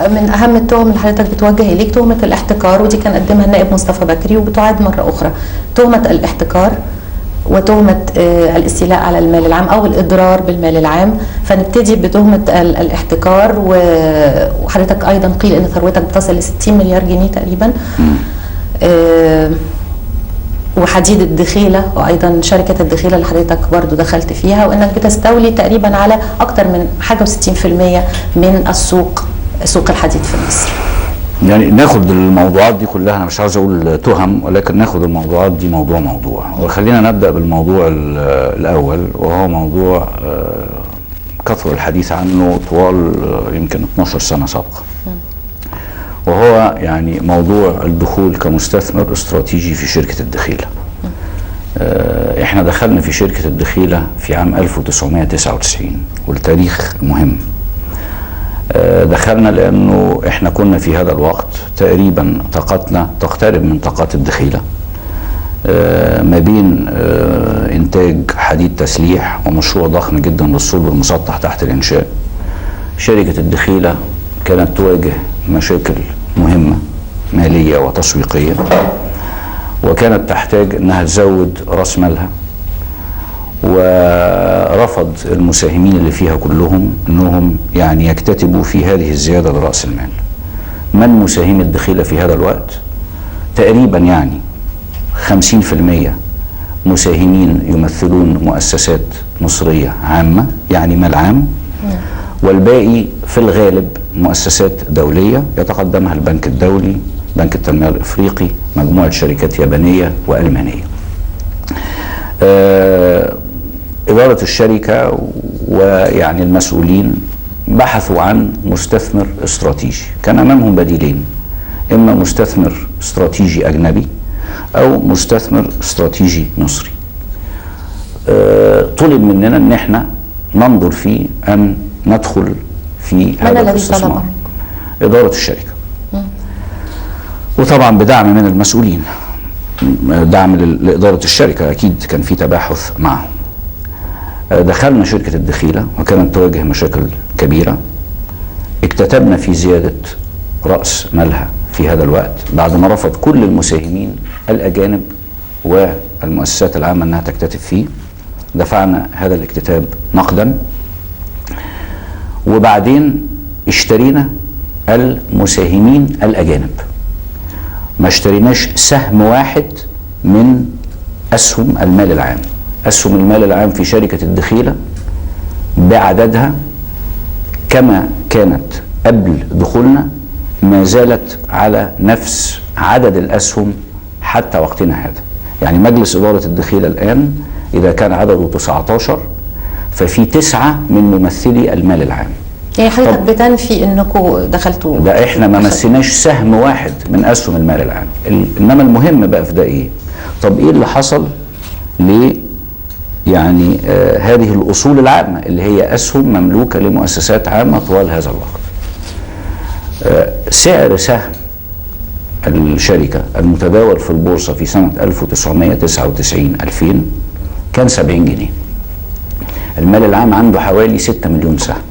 من اهم التهم اللي حضرتك بتوجه اليك تهمه الاحتكار، ودي كان قدمها النائب مصطفى بكري وبتعاد مره اخرى. تهمه الاحتكار وتهمه الاستيلاء على المال العام او الاضرار بالمال العام. فنبتدي بتهمه الاحتكار، وحضرتك ايضا قيل ان ثروتك بتصل ل 60 مليار جنيه تقريبا. وحديد الدخيله، وايضا شركه الدخيله اللي حضرتك برضو دخلت فيها، وانك بتستولي تقريبا على اكثر من حاجه و60% من سوق الحديد في مصر. يعني ناخد الموضوعات دي كلها، انا مش عاوز اقول تهم، ولكن ناخد الموضوعات دي موضوع، وخلينا نبدا بالموضوع الاول، وهو موضوع كثر الحديث عنه طوال يمكن 12 سنه سابقه، وهو يعني موضوع الدخول كمستثمر استراتيجي في شركة الدخيلة. احنا دخلنا في شركة الدخيلة في عام 1999، والتاريخ مهم. دخلنا لأنه احنا كنا في هذا الوقت تقريبا طاقتنا تقترب من طاقات الدخيلة، ما بين إنتاج حديد تسليح ومشروع ضخم جدا للصلب المسطح تحت الإنشاء. شركة الدخيلة كانت تواجه مشاكل مهمة مالية وتسويقية، وكانت تحتاج انها تزود راس مالها، ورفض المساهمين اللي فيها كلهم انهم يعني يكتتبوا في هذه الزيادة لرأس المال. من مساهمي الدخيلة في هذا الوقت؟ تقريبا يعني 50% مساهمين يمثلون مؤسسات مصرية عامة، يعني مال عام، والباقي في الغالب مؤسسات دولية يتقدمها البنك الدولي، بنك التنمية الإفريقي، مجموعة شركات يابانية وألمانية. إدارة الشركة ويعني المسؤولين بحثوا عن مستثمر استراتيجي، كان أمامهم بديلين: إما مستثمر استراتيجي أجنبي أو مستثمر استراتيجي مصري. طلب مننا أن احنا ننظر في أن ندخل في هذا الاستثمار. إدارة الشركة، وطبعا بدعم من المسؤولين، دعم لإدارة الشركة، أكيد كان في تباحث معهم. دخلنا شركة الدخيلة وكانت تواجه مشاكل كبيرة. اكتتبنا في زيادة رأس مالها في هذا الوقت بعد ما رفض كل المساهمين الأجانب والمؤسسات العامة أنها تكتتب فيه. دفعنا هذا الاكتتاب نقدا، وبعدين اشترينا المساهمين الأجانب. ما اشتريناش سهم واحد من أسهم المال العام. أسهم المال العام في شركة الدخيلة بعددها كما كانت قبل دخولنا ما زالت على نفس عدد الأسهم حتى وقتنا هذا. يعني مجلس إدارة الدخيلة الآن إذا كان عدده 19، ففي 9 من ممثلي المال العام. يعني حضرتك بتنفي انكم دخلتوا؟ ده احنا ما مسيناش سهم واحد من اسهم المال العام. انما المهم بقى في ده ايه؟ طب ايه اللي حصل ل يعني هذه الاصول العامه اللي هي اسهم مملوكه لمؤسسات عامه طوال هذا الوقت؟ سعر سهم الشركه المتداول في البورصه في سنه 1999-2000 كان 70 جنيه. المال العام عنده حوالي 6 مليون سهم.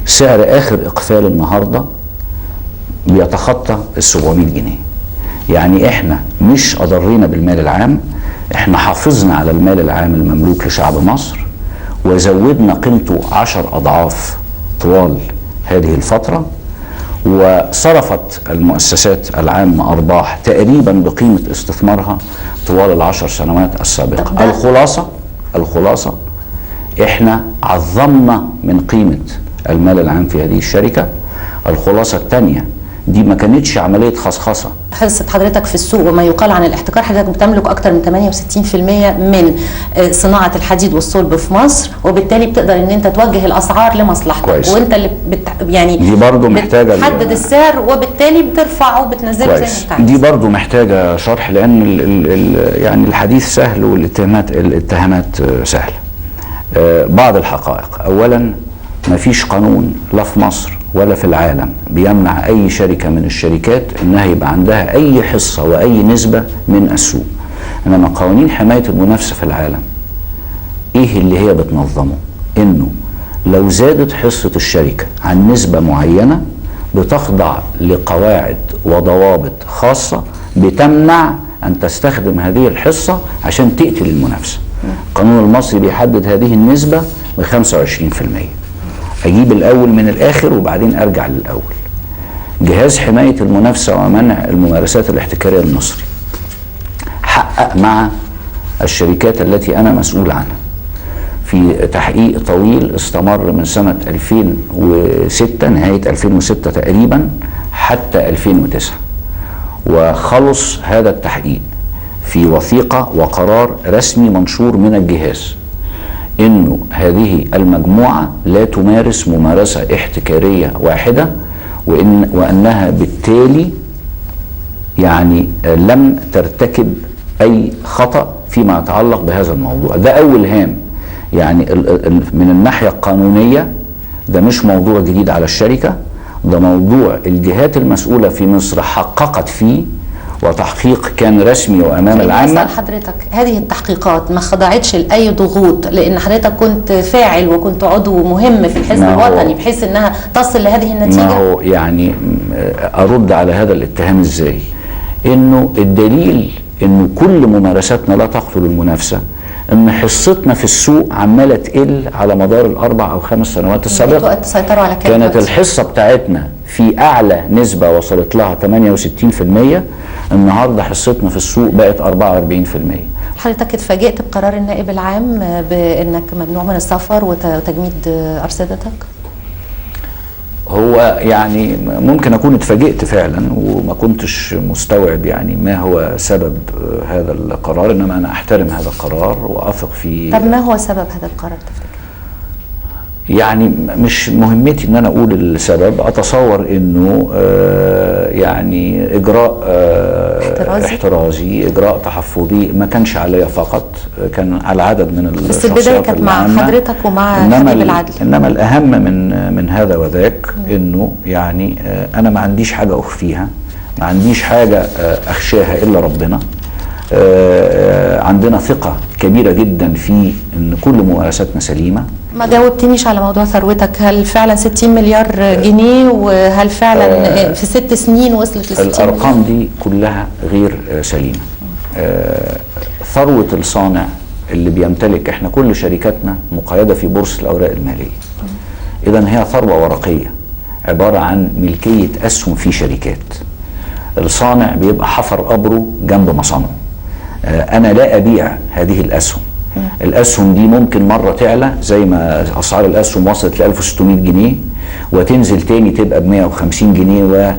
سعر اخر اقفال النهارده بيتخطى ال 700 جنيه. يعني احنا مش اضرينا بالمال العام، احنا حافظنا على المال العام المملوك لشعب مصر وزودنا قيمته 10 اضعاف طوال هذه الفتره، وصرفت المؤسسات العامه ارباح تقريبا بقيمه استثمارها طوال ال10 سنوات السابقه. الخلاصه احنا عظمنا من قيمه المال العام في هذه الشركة. الخلاصة الثانية دي ما كانتش عملية خصخصة. حصة حضرتك في السوق وما يقال عن الاحتكار، حضرتك بتملك أكثر من 68% من صناعة الحديد والصلب في مصر، وبالتالي بتقدر ان انت توجه الأسعار لمصلحتك. كويس. وانت اللي يعني دي برضو محتاجة بتحدد السعر، وبالتالي بترفعه وبتنزله زي ما انت عايز. دي برضو محتاجة شرح، لأن يعني الحديث سهل والاتهامات سهلة. بعض الحقائق: أولا ما فيش قانون لا في مصر ولا في العالم بيمنع أي شركة من الشركات إنها يبقى عندها أي حصة وأي نسبة من السوق. إنما قوانين حماية المنافسة في العالم إيه اللي هي بتنظمه؟ إنه لو زادت حصة الشركة عن نسبة معينة بتخضع لقواعد وضوابط خاصة بتمنع أن تستخدم هذه الحصة عشان تقتل المنافسة. القانون المصري بيحدد هذه النسبة ب 25%. أجيب الأول من الآخر وبعدين أرجع للأول. جهاز حماية المنافسة ومنع الممارسات الاحتكارية المصري حقق مع الشركات التي أنا مسؤول عنها في تحقيق طويل استمر من سنة 2006 نهاية 2006 تقريبا حتى 2009، وخلص هذا التحقيق في وثيقة وقرار رسمي منشور من الجهاز إنه هذه المجموعة لا تمارس ممارسة احتكارية واحدة، وأنها بالتالي يعني لم ترتكب أي خطأ فيما يتعلق بهذا الموضوع. ده أول هام، يعني من الناحية القانونية ده مش موضوع جديد على الشركة، ده موضوع الجهات المسؤولة في مصر حققت فيه، وتحقيق كان رسمي وأمام العامة. أسأل حضرتك، هذه التحقيقات ما خضعتش لأي ضغوط؟ لأن حضرتك كنت فاعل وكنت عضو مهم في الحزب الوطني بحيث أنها تصل لهذه النتيجة. ما هو يعني أرد على هذا الاتهام إزاي؟ إنه الدليل إنه كل ممارساتنا لا تقتل المنافسة ان حصتنا في السوق عماله تقل على مدار الاربع او 5 سنوات السابقه. تسيطروا على كانت الحصه بتاعتنا في اعلى نسبه وصلت لها 68%، النهارده حصتنا في السوق بقت 44%. حضرتك اتفاجئت بقرار النائب العام بانك ممنوع من السفر وتجميد ارصدتك؟ هو يعني ممكن اكون اتفاجئت فعلا وما كنتش مستوعب يعني ما هو سبب هذا القرار، انما انا احترم هذا القرار واثق فيه. طب ما هو سبب هذا القرار تفتكر؟ يعني مش مهمتي ان انا اقول السبب، اتصور انه يعني اجراء احترازي، اجراء تحفظي ما كانش عليا فقط، كان على عدد من الشخصيات. بس البدايه كانت مع حضرتك ومع حبيب العدل. انما الاهم من هذا وذاك انه يعني انا ما عنديش حاجه اخفيها، ما عنديش حاجه اخشاها الا ربنا. عندنا ثقه كبيره جدا في ان كل ممارساتنا سليمه. ما جاوبتنيش على موضوع ثروتك، هل فعلا 60 مليار جنيه وهل فعلا في 6 سنين وصلت ل 60 مليار؟ الارقام دي كلها غير سليمه. ثروه الصانع اللي بيمتلك، احنا كل شركاتنا مقيده في بورصه الاوراق الماليه، اذا هي ثروه ورقيه عباره عن ملكيه اسهم في شركات. الصانع بيبقى حفر قبره جنب مصانعه. انا لا ابيع هذه الاسهم. الاسهم دي ممكن مره تعلى زي ما اسعار الاسهم وصلت ل 1600 جنيه وتنزل تاني تبقى ب 150 جنيه و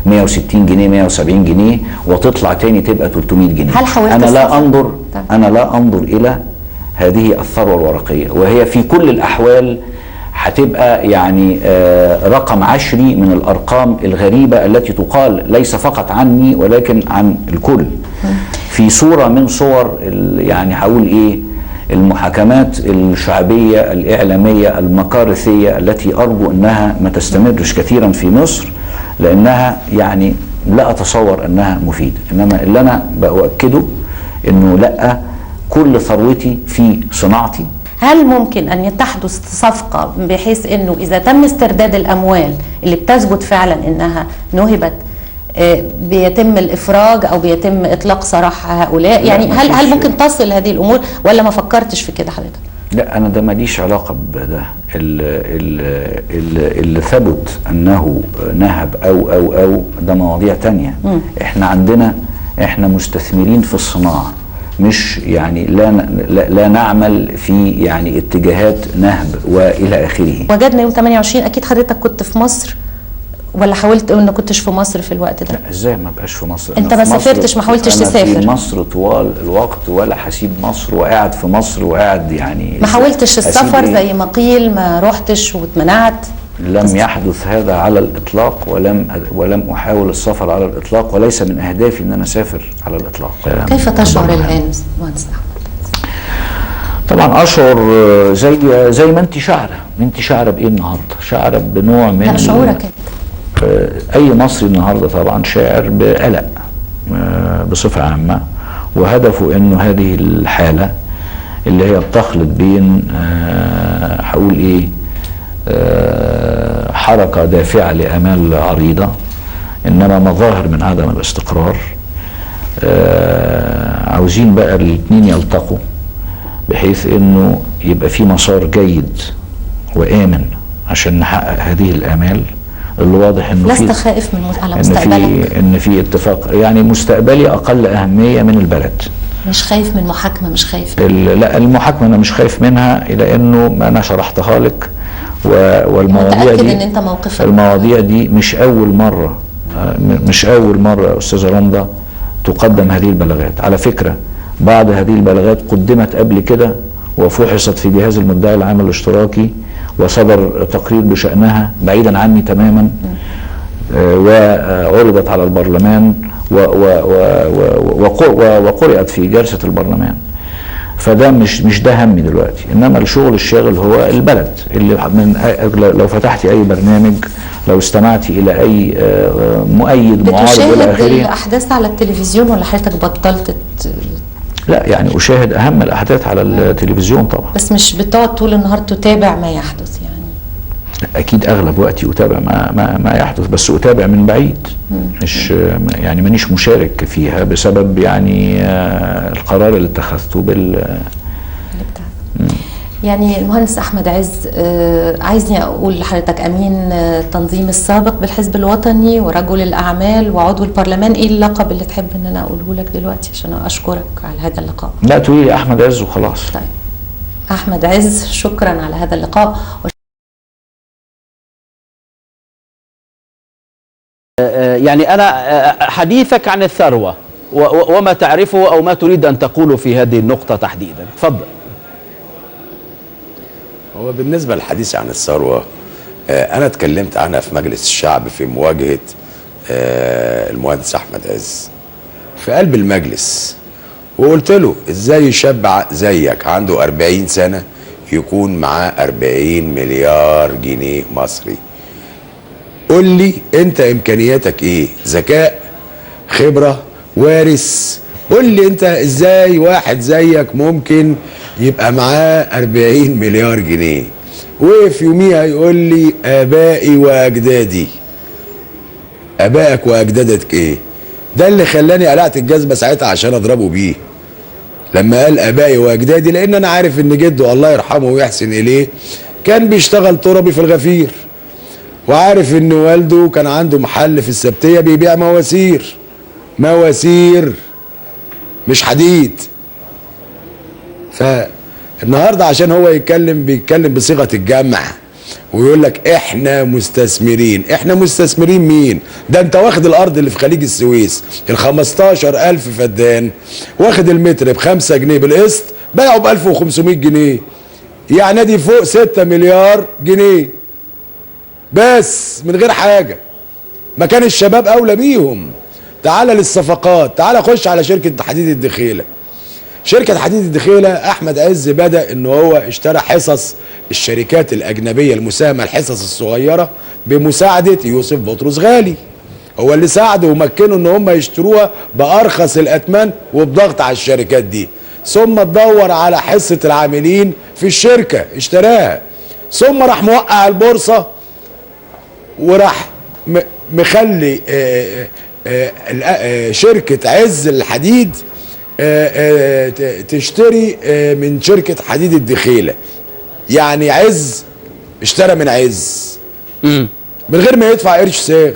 160 جنيه 170 جنيه وتطلع تاني تبقى 300 جنيه. هل حاولت انا لا انظر الى هذه الثروه الورقيه، وهي في كل الاحوال هتبقى يعني رقم عشري من الارقام الغريبه التي تقال ليس فقط عني ولكن عن الكل. في صوره من صور يعني هقول ايه، المحاكمات الشعبيه الاعلاميه المكارثيه التي ارجو انها ما تستمرش كثيرا في مصر، لانها يعني لا اتصور انها مفيده. انما اللي انا باؤكده انه لا، كل ثروتي في صناعتي. هل ممكن أن تحدث صفقة بحيث أنه إذا تم استرداد الأموال اللي بتثبت فعلا أنها نهبت بيتم الإفراج أو بيتم إطلاق سراح هؤلاء؟ يعني هل ممكن تصل هذه الأمور ولا ما فكرتش في كده حضرتك؟ لا، أنا ده ماليش علاقة بده. اللي ثبت أنه نهب أو ده مواضيع تانية. إحنا مستثمرين في الصناعة، مش يعني لا نعمل في يعني اتجاهات نهب والى اخره. وجدنا يوم 28 اكيد حضرتك كنت في مصر ولا حاولت انك كنتش في مصر في الوقت ده؟ لا، ازاي ما بقاش في مصر؟ انت ما سافرتش، ما حاولتش تسافر؟ أنا في مصر طوال الوقت ولا هسيب مصر، وقاعد في مصر وقاعد يعني ما حاولتش السفر زي ما قيل، ما روحتش واتمنعت؟ لم يحدث هذا على الاطلاق، ولم احاول السفر على الاطلاق، وليس من اهدافي ان انا اسافر على الاطلاق. كيف تشعر الان مهندس احمد؟ طبعا اشعر زي ما انت شاعره. انت شاعره بايه النهارده؟ شاعره بنوع من لا، شعورك اي مصري النهارده طبعا شاعر بقلق بصفه عامه، وهدفه انه هذه الحاله اللي هي بتخلط بين هقول ايه، حركة دافعة لآمال عريضة، إنما مظاهر من عدم الاستقرار. عاوزين بقى الاتنين يلتقوا بحيث إنه يبقى في مسار جيد وآمن عشان نحقق هذه الآمال اللي واضح إنه لست خائف على مستقبلك؟ إن في اتفاق، يعني مستقبلي أقل أهمية من البلد. مش خايف من محاكمة؟ مش خايف؟ لا، المحاكمة أنا مش خايف منها، لأنه ما أنا شرحتها لك، والمواضيع دي إن أنت موقفك المواضيع دي مش أول مرة، مش أول مرة يا أستاذة رندا تقدم هذه البلاغات. على فكرة بعض هذه البلاغات قدمت قبل كده وفحصت في جهاز المدعي العام الاشتراكي وصدر تقرير بشأنها بعيدا عني تماما، وعرضت على البرلمان وقرأت في جلسة البرلمان. فده مش ده همي دلوقتي، انما الشغل الشاغل هو البلد. اللي لو فتحتي اي برنامج، لو استمعتي الى اي مؤيد معارض الى اخره. بتشاهد الاحداث على التلفزيون ولا حضرتك بطلت؟ لا، يعني اشاهد اهم الاحداث على التلفزيون طبعا، بس مش بتقعد طول النهار تتابع ما يحدث يعني؟ اكيد اغلب وقتي اتابع ما يحدث، بس اتابع من بعيد، مش يعني مانيش مشارك فيها بسبب يعني القرار اللي اتخذته يعني المهندس احمد عز، عايزني اقول لحضرتك امين التنظيم السابق بالحزب الوطني ورجل الاعمال وعضو البرلمان، ايه اللقب اللي تحب ان انا اقوله لك دلوقتي عشان اشكرك على هذا اللقاء؟ لا، تقولي لي احمد عز وخلاص. طيب، احمد عز، شكرا على هذا اللقاء. يعني أنا حديثك عن الثروة وما تعرفه أو ما تريد أن تقوله في هذه النقطة تحديدا، تفضل. هو بالنسبة للحديث عن الثروة، أنا اتكلمت عنها في مجلس الشعب في مواجهة المهندس أحمد عز في قلب المجلس، وقلت له إزاي شاب زيك عنده 40 سنة يكون معاه 40 مليار جنيه مصري؟ قول لي انت امكانياتك ايه؟ ذكاء، خبرة، وارث؟ قول لي انت ازاي واحد زيك ممكن يبقى معاه 40 مليار جنيه؟ وقف يوميها يقول لي ابائي واجدادي. ابائك واجدادك ايه؟ ده اللي خلاني قلعت الجزمة ساعتها عشان اضربه بيه لما قال ابائي واجدادي، لان انا عارف ان جده الله يرحمه ويحسن اليه كان بيشتغل تربي في الغفير، وعارف ان والده كان عنده محل في السبتية بيبيع مواسير مش حديد. فالنهارده عشان هو بيتكلم بصيغة الجمع ويقول لك احنا مستثمرين. احنا مستثمرين مين؟ ده انت واخد الارض اللي في خليج السويس ال 15,000 فدان، واخد المتر ب5 جنيه بالقسط، باعوا ب 1500 جنيه، يعني دي فوق 6 مليار جنيه بس من غير حاجة. ما كان الشباب أولى بيهم. تعال للصفقات، تعال خش على شركة حديد الدخيلة. شركة حديد الدخيلة أحمد عز بدأ إن هو اشترى حصص الشركات الأجنبية المساهمة، الحصص الصغيرة، بمساعدة يوسف بطرس غالي. هو اللي ساعده ومكنه إن هم يشتروها بأرخص الأثمان وبضغط على الشركات دي، ثم تدور على حصة العاملين في الشركة اشتراها، ثم راح موقع البورصة وراح مخلي شركة عز الحديد تشتري من شركة حديد الدخيلة. يعني عز اشترى من عز من غير ما يدفع قرش ساغ.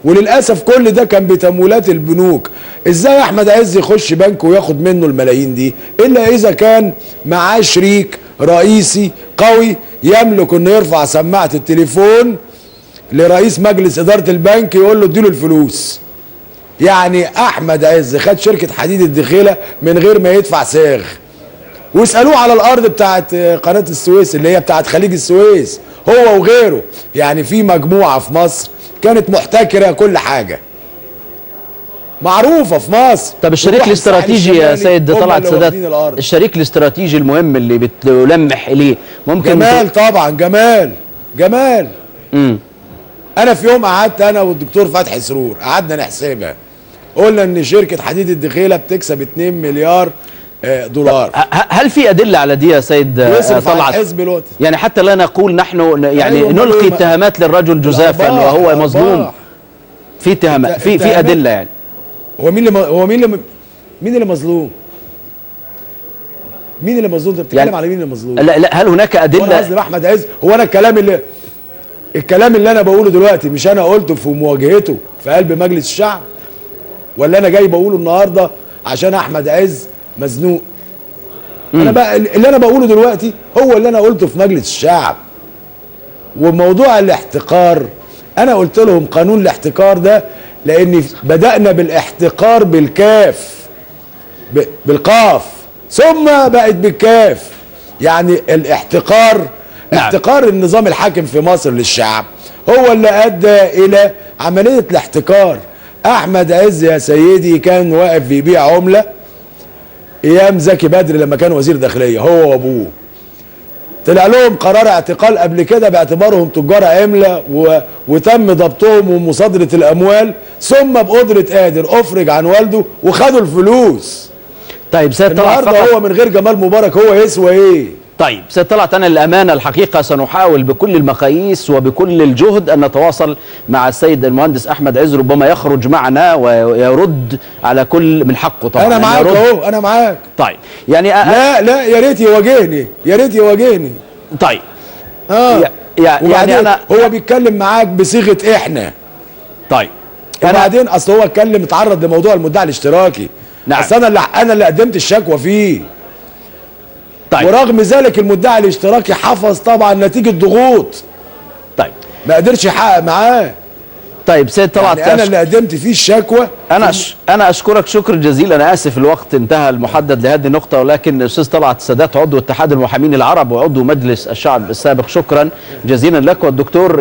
وللأسف كل ده كان بتمويلات البنوك. ازاي احمد عز يخش بنك وياخد منه الملايين دي الا اذا كان معاه شريك رئيسي قوي يملك انه يرفع سماعة التليفون لرئيس مجلس إدارة البنك يقول له اديله الفلوس. يعني أحمد عز خد شركة حديد الدخيلة من غير ما يدفع ساغ. واسألوه على الأرض بتاعت قناة السويس اللي هي بتاعت خليج السويس، هو وغيره. يعني في مجموعة في مصر كانت محتكرة كل حاجة معروفة في مصر. طب الشريك الاستراتيجي يا سيد طلعت سادات، الشريك الاستراتيجي المهم اللي بتلمح إليه ممكن جمال طبعا، جمال. انا في يوم قعدت انا والدكتور فتحي سرور قعدنا نحسبها، قلنا ان شركة حديد الدخيلة بتكسب 2 مليار دولار. هل في ادله على دي يا سيد يصرف على طلعت؟ الحزب الوطني. يعني حتى لا نقول نحن يعني أيوة، نلقي اتهامات للرجل جزافا وهو مظلوم. في اتهامات، في ادله يعني. هو مين اللي مظلوم؟ مين اللي مظلوم؟ انت بتتكلم يعني على مين اللي مظلوم؟ لا هل هناك وانا ادله؟ قصدي احمد عز. هو انا الكلام اللي انا بقوله دلوقتي مش انا قلته في مواجهته في قلب مجلس الشعب، ولا انا جاي بقوله النهارده عشان احمد عز مزنوق؟ انا بقى اللي انا بقوله دلوقتي هو اللي انا قلته في مجلس الشعب. وموضوع الاحتكار انا قلت لهم قانون الاحتكار ده لان بدأنا بالاحتكار بالقاف ثم بقت بالكاف. يعني الاحتكار احتكار النظام الحاكم في مصر للشعب هو اللي ادى الى عملية الاحتكار. احمد عز يا سيدي كان واقف بيبيع عملة ايام زكي بدر لما كان وزير داخلية هو وابوه. طلع لهم قرار اعتقال قبل كده باعتبارهم تجار عملة وتم ضبطهم ومصادرة الاموال، ثم بقدرة قادر افرج عن والده وخدوا الفلوس. طيب سيد طلعت، النهارده هو من غير جمال مبارك هو يسوى ايه؟ طيب سيد طلعت، أنا للأمانة الحقيقة سنحاول بكل المقاييس وبكل الجهد أن نتواصل مع السيد المهندس أحمد عز، ربما يخرج معنا ويرد على كل من حقه طبعا. أنا معاك أهو، أنا معاك. طيب يعني لا يا ريت يواجهني، يا ريت يواجهني. طيب يعني أنا هو بيتكلم معاك بصيغة إحنا. طيب وبعدين أصل هو اتعرض لموضوع المدعي الاشتراكي. نعم. أصل أنا اللي قدمت الشكوى فيه. طيب. ورغم ذلك المدعي الاشتراكي حفظ طبعا نتيجة ضغوط. طيب ما قدرش يحقق معاه. طيب سيد طلعت، يعني انا اللي قدمت فيه الشكوى. انا اشكرك شكر جزيلا. انا اسف الوقت انتهى المحدد لهذه النقطه، ولكن الاستاذ طلعت السادات عضو اتحاد المحامين العرب وعضو مجلس الشعب السابق، شكرا جزيلا لك. والدكتور